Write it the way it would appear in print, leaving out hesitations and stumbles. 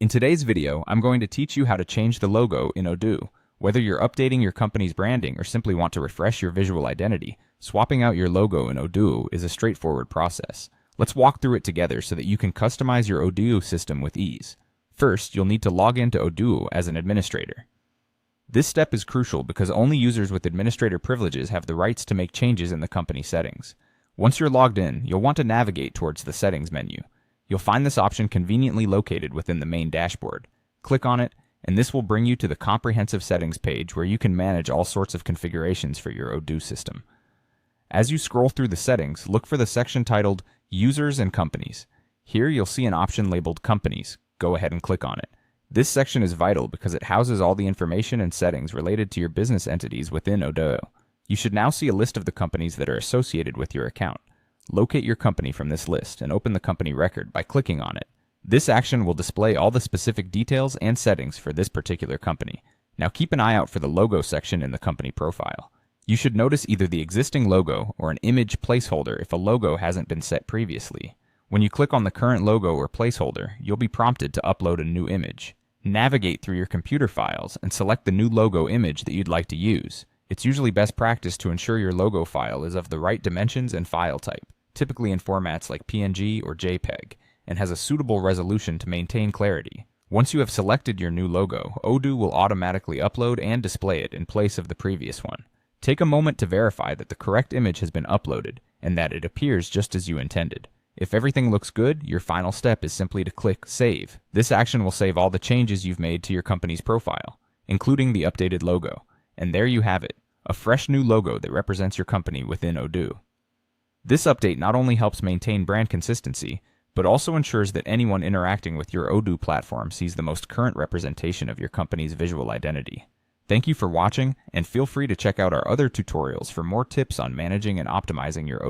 In today's video, I'm going to teach you how to change the logo in Odoo. Whether you're updating your company's branding or simply want to refresh your visual identity, swapping out your logo in Odoo is a straightforward process. Let's walk through it together so that you can customize your Odoo system with ease. First, you'll need to log into Odoo as an administrator. This step is crucial because only users with administrator privileges have the rights to make changes in the company settings. Once you're logged in, you'll want to navigate towards the Settings menu. You'll find this option conveniently located within the main dashboard. Click on it, and this will bring you to the Comprehensive Settings page where you can manage all sorts of configurations for your Odoo system. As you scroll through the settings, look for the section titled Users and Companies. Here you'll see an option labeled Companies. Go ahead and click on it. This section is vital because it houses all the information and settings related to your business entities within Odoo. You should now see a list of the companies that are associated with your account. Locate your company from this list and open the company record by clicking on it. This action will display all the specific details and settings for this particular company. Now keep an eye out for the logo section in the company profile. You should notice either the existing logo or an image placeholder if a logo hasn't been set previously. When you click on the current logo or placeholder, you'll be prompted to upload a new image. Navigate through your computer files and select the new logo image that you'd like to use. It's usually best practice to ensure your logo file is of the right dimensions and file type, typically in formats like PNG or JPEG, and has a suitable resolution to maintain clarity. Once you have selected your new logo, Odoo will automatically upload and display it in place of the previous one. Take a moment to verify that the correct image has been uploaded and that it appears just as you intended. If everything looks good, your final step is simply to click Save. This action will save all the changes you've made to your company's profile, including the updated logo. And there you have it, a fresh new logo that represents your company within Odoo. This update not only helps maintain brand consistency, but also ensures that anyone interacting with your Odoo platform sees the most current representation of your company's visual identity. Thank you for watching, and feel free to check out our other tutorials for more tips on managing and optimizing your Odoo.